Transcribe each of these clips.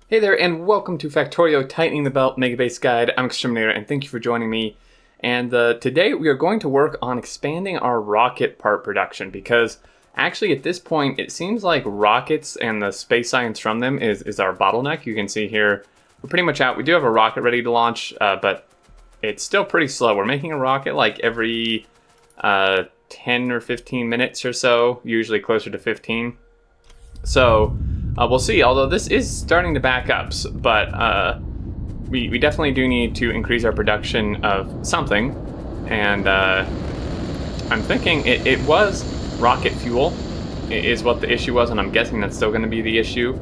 Hey there, and welcome to Factorio Tightening the Belt Megabase Guide. I'm Xterminator, and thank you for joining me. And today we are going to work on expanding our rocket part production, because actually at this point it seems like rockets and the space science from them is our bottleneck. You can see here we're pretty much out. We do have a rocket ready to launch, but it's still pretty slow. We're making a rocket like every 10 or 15 minutes or so, usually closer to 15. So we'll see, although this is starting to back up, but we definitely do need to increase our production of something. And I'm thinking it was rocket fuel is what the issue was, and I'm guessing that's still going to be the issue.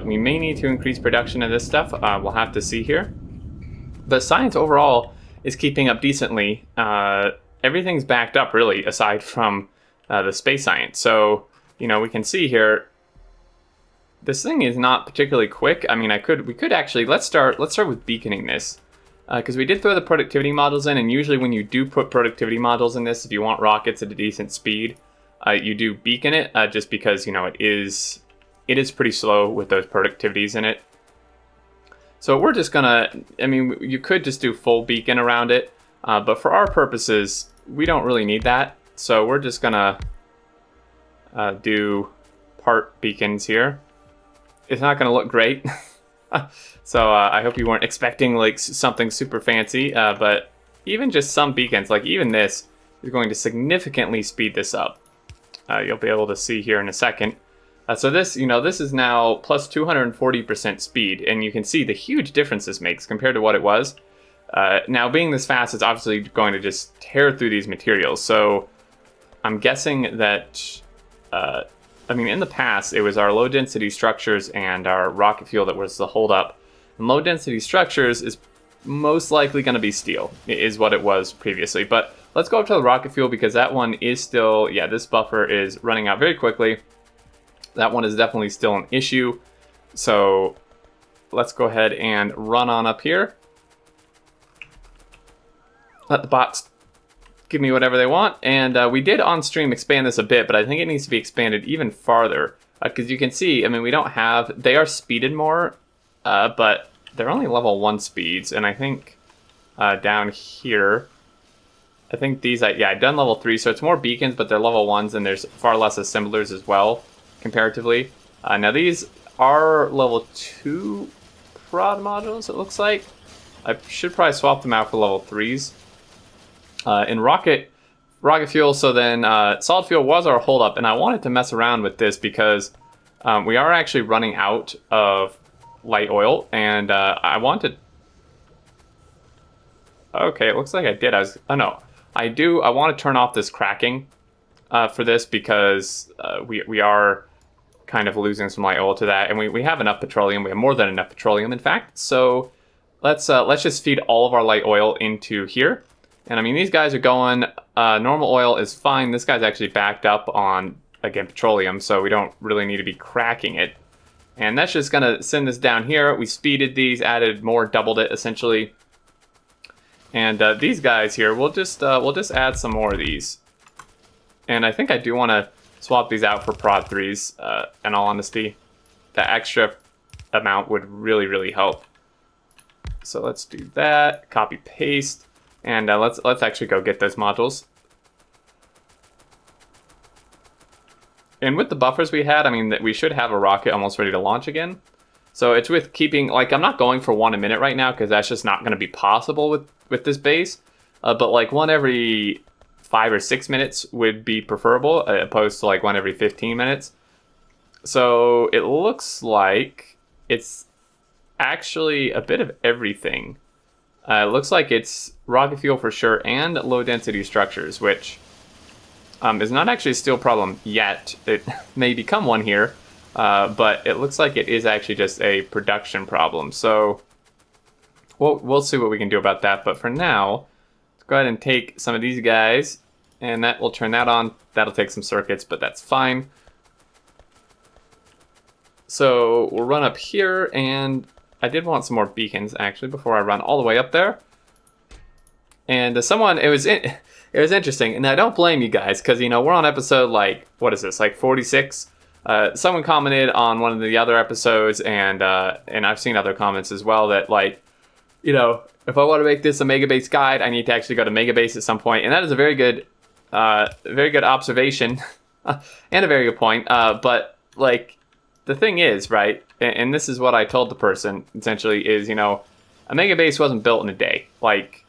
We may need to increase production of this stuff. We'll have to see here. But science overall is keeping up decently. Everything's backed up, really, aside from the space science. So, you know, we can see here, this thing is not particularly quick. I mean, we could actually, let's start with beaconing this. Because we did throw the productivity models in, and usually when you do put productivity models in this, if you want rockets at a decent speed, you do beacon it, just because, you know, it is pretty slow with those productivities in it. So we're just gonna, I mean, you could just do full beacon around it, but for our purposes, we don't really need that. So we're just gonna do part beacons here. It's not gonna look great. So I hope you weren't expecting like something super fancy, but even just some beacons, like even this, is going to significantly speed this up. You'll be able to see here in a second. So this, you know, this is now plus 240% speed, and you can see the huge difference this makes compared to what it was. Now, being this fast is obviously going to just tear through these materials. So I'm guessing that, I mean, in the past, it was our low-density structures and our rocket fuel that was the holdup. And low-density structures is most likely going to be steel, is what it was previously. But let's go up to the rocket fuel, because that one is still, yeah, this buffer is running out very quickly. That one is definitely still an issue. So let's go ahead and run on up here. Let the bots give me whatever they want. And we did on stream expand this a bit, but I think it needs to be expanded even farther. Because you can see, I mean, we don't have, they are speeded more, but they're only level 1 speeds. And I think down here, I think these, yeah, I've done level 3, so it's more beacons, but they're level 1s, and there's far less assemblers as well, comparatively. Now these are level 2 prod modules, it looks like. I should probably swap them out for level 3s. In rocket fuel, so then solid fuel was our holdup, and I wanted to mess around with this because we are actually running out of light oil, and I wanted. Okay, it looks like I did. Oh no, I do. I want to turn off this cracking for this, because we are kind of losing some light oil to that, and we have enough petroleum. We have more than enough petroleum, in fact. So let's just feed all of our light oil into here. And I mean, these guys are going, normal oil is fine. This guy's actually backed up on, again, petroleum, so we don't really need to be cracking it. And that's just gonna send this down here. We speeded these, added more, doubled it, essentially. And these guys here, we'll just add some more of these. And I think I do wanna swap these out for prod 3s, in all honesty. That extra amount would really, really help. So let's do that, copy, paste. And let's actually go get those modules. And with the buffers we had, I mean, that we should have a rocket almost ready to launch again. So it's with keeping, like, I'm not going for 1 a minute right now, because that's just not going to be possible with this base. But like 1 every 5 or 6 minutes would be preferable, opposed to like 1 every 15 minutes. So it looks like it's actually a bit of everything. It looks like it's rocket fuel for sure, and low density structures, which is not actually a steel problem yet. It may become one here, but it looks like it is actually just a production problem. So we'll see what we can do about that. But for now, let's go ahead and take some of these guys, and that will turn that on. That'll take some circuits, but that's fine. So we'll run up here, and I did want some more beacons, actually, before I run all the way up there. And it was interesting, and I don't blame you guys, because, you know, we're on episode, like, what is this, like 46 Someone commented on one of the other episodes, and I've seen other comments as well that, like, you know, if I want to make this a Megabase guide, I need to actually go to Megabase at some point, and that is a very good observation and a very good point. But like, the thing is, right, and this is what I told the person essentially is, you know, a Megabase wasn't built in a day. Like,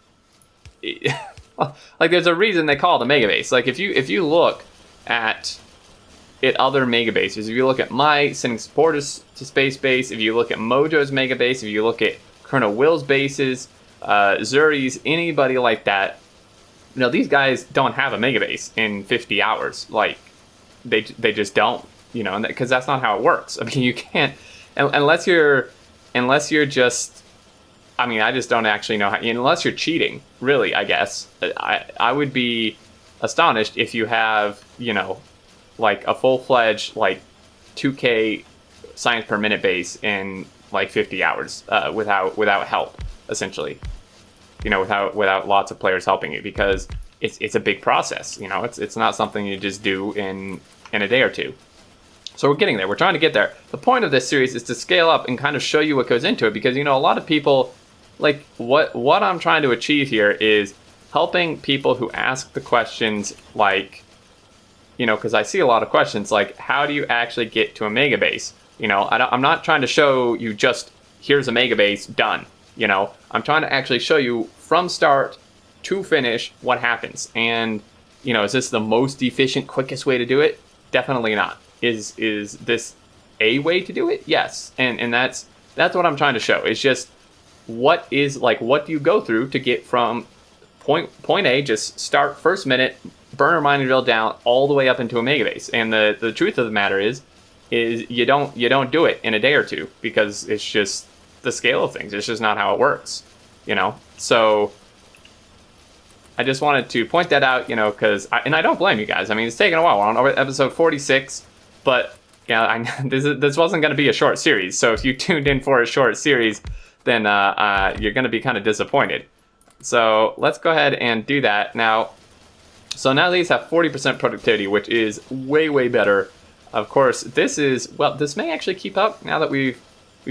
like there's a reason they call it a Megabase. Like, if you look at other Megabases, if you look at my sending supporters to space base, if you look at Mojo's Megabase, if you look at Colonel Will's bases, Zuri's, anybody like that, you know, these guys don't have a Megabase in 50 hours. Like, they just don't, you know, because that's not how it works. I mean, you can't, unless you're just, I mean, I just don't actually know how, unless you're cheating, really, I guess. I would be astonished if you have, you know, like a full-fledged, like, 2K science per minute base in like 50 hours without help, essentially, you know, without lots of players helping you, because it's a big process. You know, it's not something you just do in a day or two. So we're getting there. We're trying to get there. The point of this series is to scale up and kind of show you what goes into it, because, you know, a lot of people, like, what I'm trying to achieve here is helping people who ask the questions, like, you know, because I see a lot of questions like, how do you actually get to a Megabase? You know, I'm not trying to show you just, here's a Megabase, done. You know, I'm trying to actually show you from start to finish what happens. And, you know, is this the most efficient, quickest way to do it? Definitely not. Is this a way to do it? Yes. And that's what I'm trying to show. It's just, what do you go through to get from point A, just start first minute, burner mine and drill down all the way up into a Megabase. And the truth of the matter is you don't do it in a day or two, because it's just the scale of things. It's just not how it works, you know. So I just wanted to point that out, you know, because I don't blame you guys. I mean, it's taken a while. We're on episode 46, but yeah, this wasn't going to be a short series. So if you tuned in for a short series, then you're going to be kind of disappointed. So let's go ahead and do that now. So now these have 40% productivity, which is way better. Of course, this may actually keep up now that we've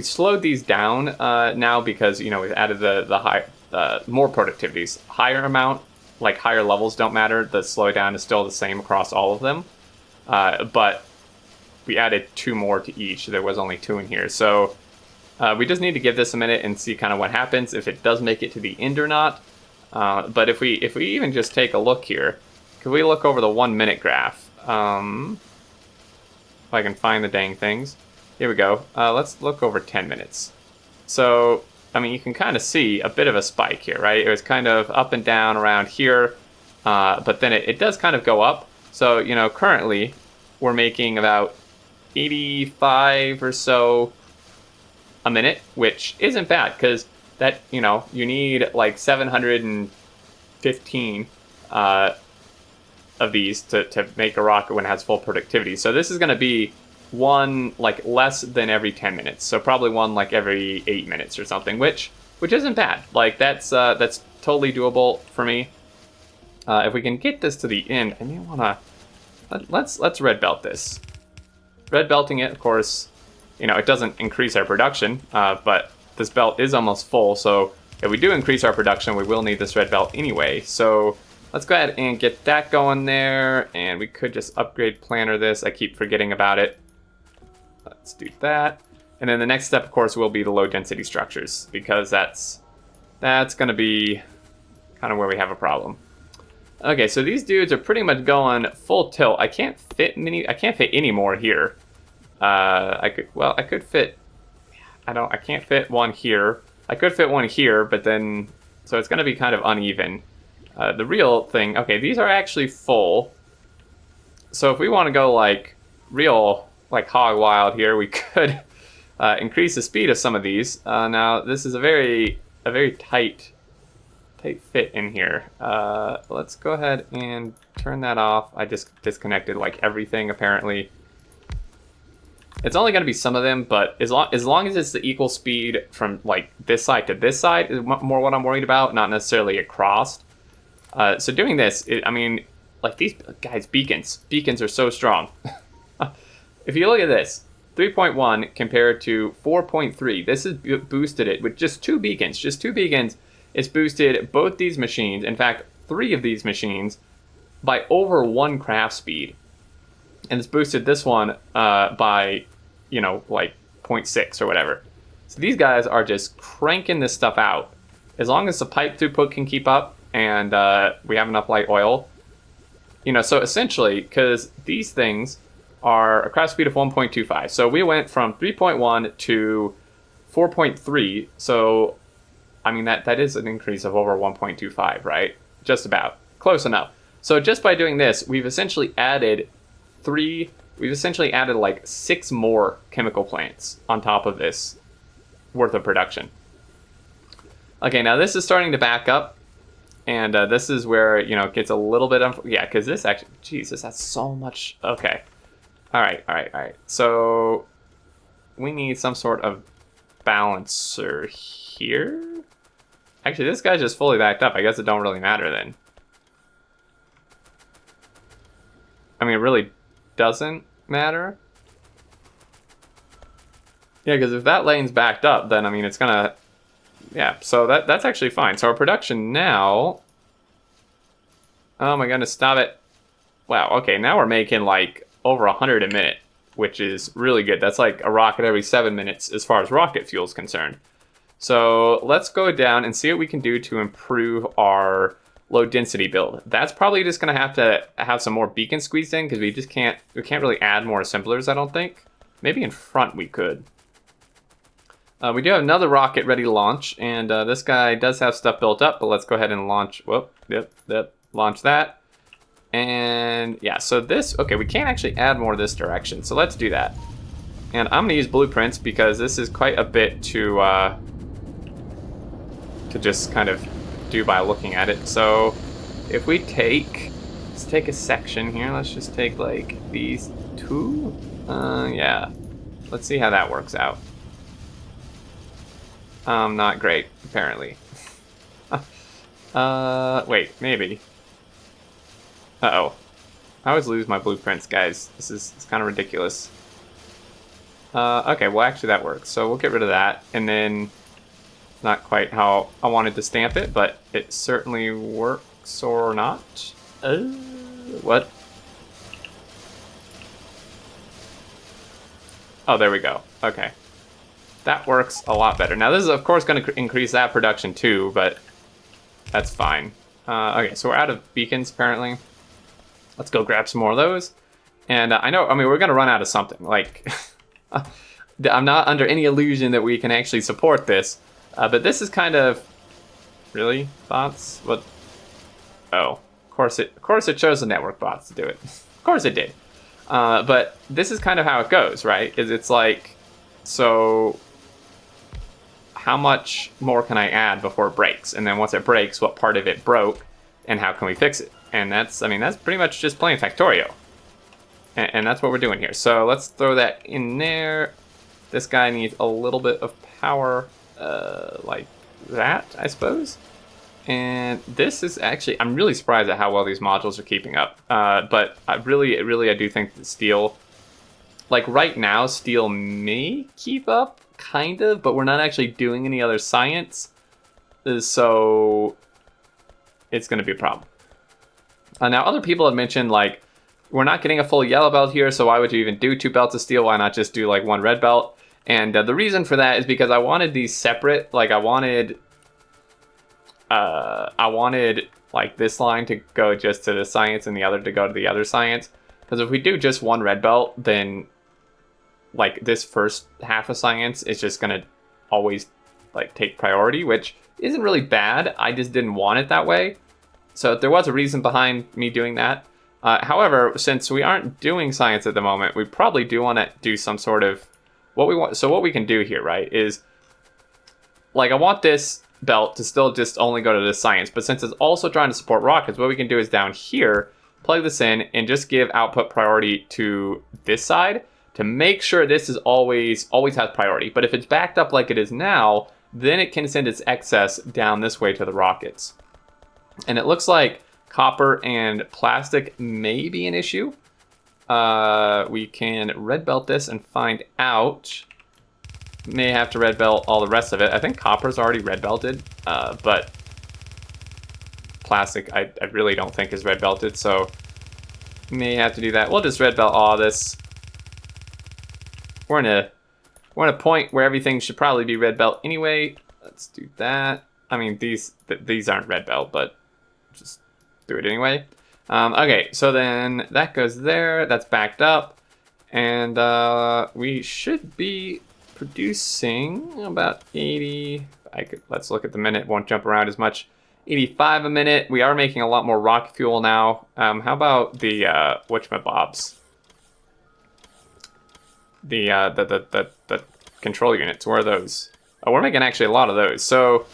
slowed these down now, because, you know, we've added the high more productivities. Higher amount, like higher levels, don't matter. The slowdown is still the same across all of them, but we added 2 more to each. There was only 2 in here, so we just need to give this a minute and see kind of what happens, if it does make it to the end or not. But if we even just take a look here, could we look over the 1 minute graph? If I can find the dang things. Here we go. Let's look over 10 minutes. So, I mean, you can kind of see a bit of a spike here, right? It was kind of up and down around here, but then it does kind of go up. So, you know, currently we're making about 85 or so a minute, which isn't bad, because that, you know, you need like 715 of these to make a rocket when it has full productivity. So this is going to be one like less than every 10 minutes. So probably one like every 8 minutes or something, which isn't bad. Like, that's totally doable for me. If we can get this to the end, I may want to let's red belt this. Red belting it, of course, you know, it doesn't increase our production, but this belt is almost full. So if we do increase our production, we will need this red belt anyway. So let's go ahead and get that going there, and we could just upgrade planner this. I keep forgetting about it. Let's do that. And then the next step, of course, will be the low density structures, because that's going to be kind of where we have a problem. Okay, so these dudes are pretty much going full tilt. I can't fit any more here. I can't fit one here. I could fit one here, but then, so it's going to be kind of uneven. The real thing, okay, these are actually full. So if we want to go like real, like hog wild here, we could increase the speed of some of these. Now this is a very tight fit in here. Let's go ahead and turn that off. I just disconnected like everything apparently. It's only going to be some of them, but as long as it's the equal speed from like this side to this side is more what I'm worried about, not necessarily across. So doing this, I mean, like these guys, beacons are so strong. if you look at this, 3.1 compared to 4.3, this has boosted it with just 2 beacons. Just 2 beacons, it's boosted both these machines, in fact, 3 of these machines, by over 1 craft speed. And it's boosted this one by, you know, like 0.6 or whatever. So these guys are just cranking this stuff out. As long as the pipe throughput can keep up and we have enough light oil, you know, so essentially, because these things are a craft speed of 1.25. So we went from 3.1 to 4.3. So, I mean, that is an increase of over 1.25, right? Just about. Close enough. So just by doing this, we've essentially added like 6 more chemical plants on top of this worth of production. Okay, now this is starting to back up. And this is where, you know, it gets a little bit... yeah, because this actually... Jesus, that's so much... Okay. All right. So we need some sort of balancer here. Actually, this guy's just fully backed up. I guess it don't really matter then. I mean, it really doesn't matter. Yeah, because if that lane's backed up, then, I mean, it's gonna... Yeah, so that's actually fine. So our production now... Oh my goodness, stop it. Wow, okay, now we're making, like, over 100 a minute, which is really good. That's like a rocket every 7 minutes as far as rocket fuel is concerned. So let's go down and see what we can do to improve our low density build. That's probably just going to have some more beacons squeezed in, because we can't really add more assemblers, I don't think. Maybe in front we could. We do have another rocket ready to launch, and this guy does have stuff built up, but let's go ahead and launch. Whoop, yep, launch that. And yeah, so this, okay, we can't actually add more this direction, so let's do that. And I'm gonna use blueprints because this is quite a bit to just kind of do by looking at it. So if we let's take a section here. Let's just take like these 2. Yeah, let's see how that works out. Not great, apparently. Wait, maybe. Uh-oh. I always lose my blueprints, guys. It's kind of ridiculous. Okay, well, actually that works. So we'll get rid of that. And then, not quite how I wanted to stamp it, but it certainly works or not. What? Oh, there we go. Okay. That works a lot better. Now, this is, of course, going to increase that production, too, but that's fine. Okay, so we're out of beacons, apparently. Let's go grab some more of those. And I mean, we're going to run out of something. Like, I'm not under any illusion that we can actually support this. But this is kind of... Really? Bots? What? Oh, of course it chose the network bots to do it. Of course it did. But this is kind of how it goes, right? It's like, so how much more can I add before it breaks? And then once it breaks, what part of it broke and how can we fix it? And that's, I mean, that's pretty much just playing Factorio. And that's what we're doing here. So let's throw that in there. This guy needs a little bit of power, like that, I suppose. And this is actually, I'm really surprised at how well these modules are keeping up. But I do think that steel, like right now, steel may keep up, kind of, but we're not actually doing any other science. So it's going to be a problem. Now, other people have mentioned, like, we're not getting a full yellow belt here, so why would you even do 2 belts of steel? Why not just do, like, 1 red belt? And the reason for that is because I wanted these separate. Like, I wanted, like, this line to go just to the science and the other to go to the other science. Because if we do just 1 red belt, then, like, this first half of science is just going to always, like, take priority, which isn't really bad. I just didn't want it that way. So there was a reason behind me doing that. However, since we aren't doing science at the moment, we probably do want to do some sort of what we want. So what we can do here, right, is like I want this belt to still just only go to this science, but since it's also trying to support rockets, what we can do is down here, plug this in and just give output priority to this side to make sure this is always has priority. But if it's backed up like it is now, then it can send its excess down this way to the rockets. And it looks like copper and plastic may be an issue. we can red belt this and find out. May have to red belt all the rest of it. I think copper's already red belted, but plastic I really don't think is red belted, so may have to do that. We'll just red belt all this. We're in a point where everything should probably be red belt anyway. Let's do that. I mean, these aren't red belt, but just do it anyway. Okay, so then that goes there. That's backed up, and we should be producing about 80. Let's look at the minute. Won't jump around as much. 85 a minute. We are making a lot more rocket fuel now. How about the whatchamabobs? The control units. Where are those? Oh, we're making actually a lot of those. So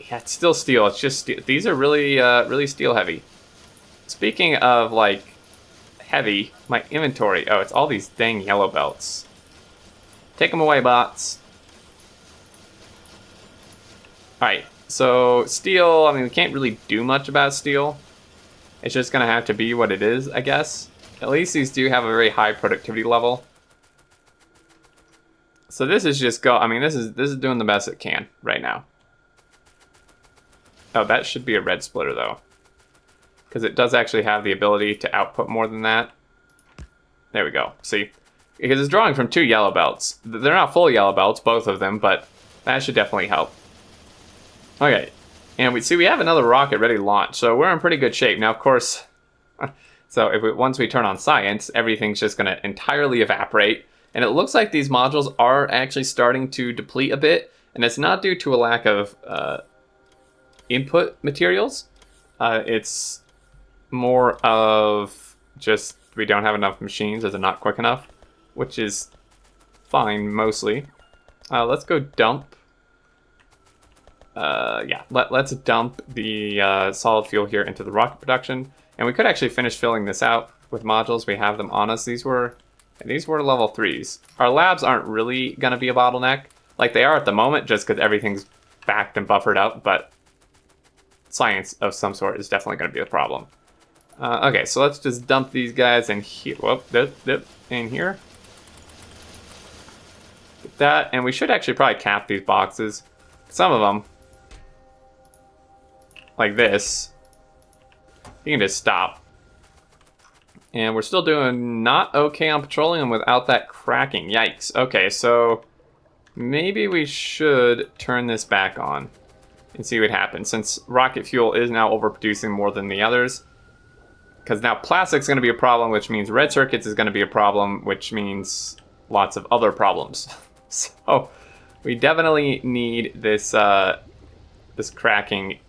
yeah, it's still steel. It's just steel. These are really really steel heavy. Speaking of like heavy, my inventory. Oh, it's all these dang yellow belts. Take them away, bots. All right. So steel, I mean, we can't really do much about steel. It's just gonna have to be what it is, I guess. At least these do have a very high productivity level. So this is just I mean, this is doing the best it can right now. Oh, that should be a red splitter though, because it does actually have the ability to output more than that. There we go. See, because it's drawing from 2 yellow belts. They're not full yellow belts, both of them, but that should definitely help. Okay, and we have another rocket ready to launch, so we're in pretty good shape. Now, of course, so once we turn on science, everything's just going to entirely evaporate, and it looks like these modules are actually starting to deplete a bit, and it's not due to a lack of input materials. It's more of just we don't have enough machines, as they're not quick enough, which is fine mostly. Let's go dump. Yeah, let's dump the solid fuel here into the rocket production, and we could actually finish filling this out with modules. We have them on us. These were level 3s. Our labs aren't really gonna be a bottleneck, like they are at the moment, just because everything's backed and buffered up. But science of some sort is definitely gonna be a problem. Okay, so let's just dump these guys in here. Whoop, in here. Get that, and we should actually probably cap these boxes. Some of them. Like this, you can just stop. And we're still doing not okay on petroleum without that cracking. Yikes. Okay, so maybe we should turn this back on and see what happens, since rocket fuel is now overproducing more than the others. Because now plastic's going to be a problem, which means red circuits is going to be a problem, which means lots of other problems. So we definitely need this this cracking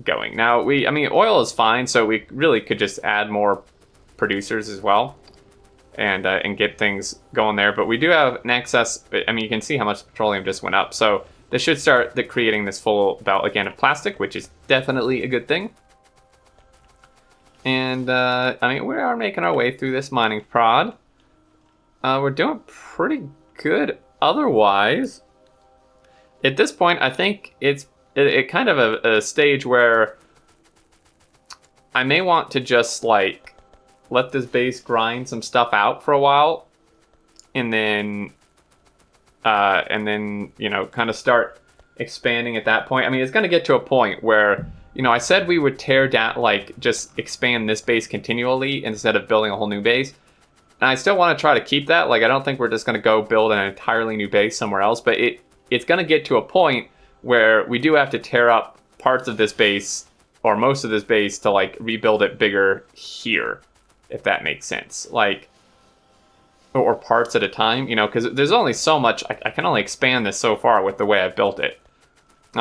going. Now, I mean, oil is fine, so we really could just add more producers as well, and get things going there. But we do have an excess. I mean, you can see how much petroleum just went up. So this should start creating this full belt again of plastic, which is definitely a good thing. And I mean, we are making our way through this mining prod. We're doing pretty good otherwise. At this point, I think it's kind of a stage where I may want to just like let this base grind some stuff out for a while, and then you know, kind of start expanding at that point. I mean, it's going to get to a point where, you know, I said we would tear down, like just expand this base continually instead of building a whole new base. And I still want to try to keep that. Like, I don't think we're just going to go build an entirely new base somewhere else, but it's going to get to a point where we do have to tear up parts of this base, or most of this base, to like rebuild it bigger here, if that makes sense. Like, or parts at a time, you know, because there's only so much, I can only expand this so far with the way I've built it.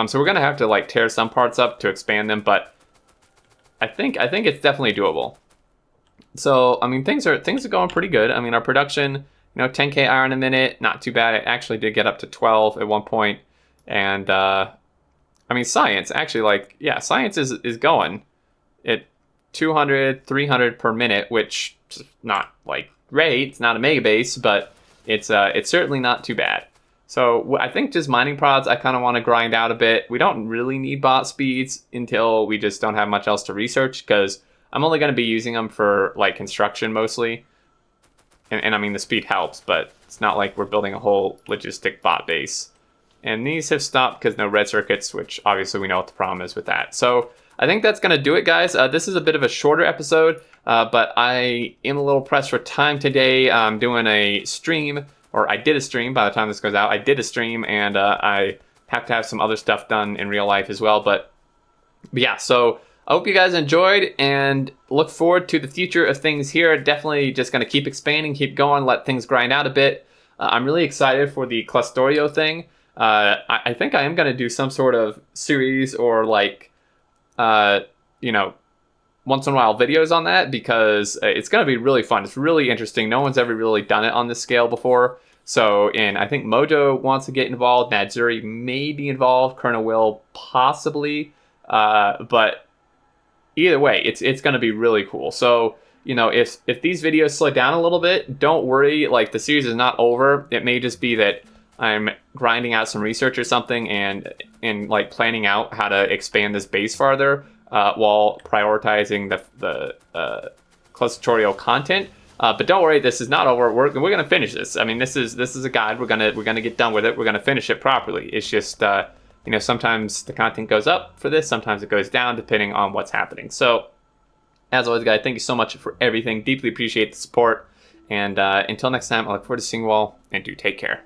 So we're gonna have to like tear some parts up to expand them, but I think it's definitely doable. So I mean, things are going pretty good. I mean, our production, you know, 10K iron a minute, not too bad. It actually did get up to 12 at one point. And I mean, science actually, like, yeah, science is going at 200, 300 per minute, which is not like great. It's not a megabase, but it's certainly not too bad. So I think just mining prods, I kind of want to grind out a bit. We don't really need bot speeds until we just don't have much else to research, because I'm only going to be using them for like construction mostly. and I mean the speed helps, but it's not like we're building a whole logistic bot base. And these have stopped because no red circuits, which obviously we know what the problem is with that. So I think that's going to do it, guys. This is a bit of a shorter episode, but I am a little pressed for time today. I'm doing a stream, or I did a stream by the time this goes out. I did a stream, and I have to have some other stuff done in real life as well. But yeah, so I hope you guys enjoyed and look forward to the future of things here. Definitely just going to keep expanding, keep going, let things grind out a bit. I'm really excited for the Factorio thing. I think I am going to do some sort of series or like, you know, once in a while videos on that, because it's going to be really fun. It's really interesting. No one's ever really done it on this scale before. So, and I think Mojo wants to get involved. Nadzuri may be involved. Colonel Will possibly. But either way, it's going to be really cool. So, you know, if these videos slow down a little bit, don't worry. Like, the series is not over. It may just be that I'm grinding out some research or something and like planning out how to expand this base farther while prioritizing the tutorial content. But don't worry, this is not over. We're gonna finish this. I mean, this is a guide. We're gonna get done with it. We're gonna finish it properly. It's just you know, sometimes the content goes up for this, sometimes it goes down depending on what's happening. So as always, guys, thank you so much for everything. Deeply appreciate the support. And until next time, I look forward to seeing you all, and do take care.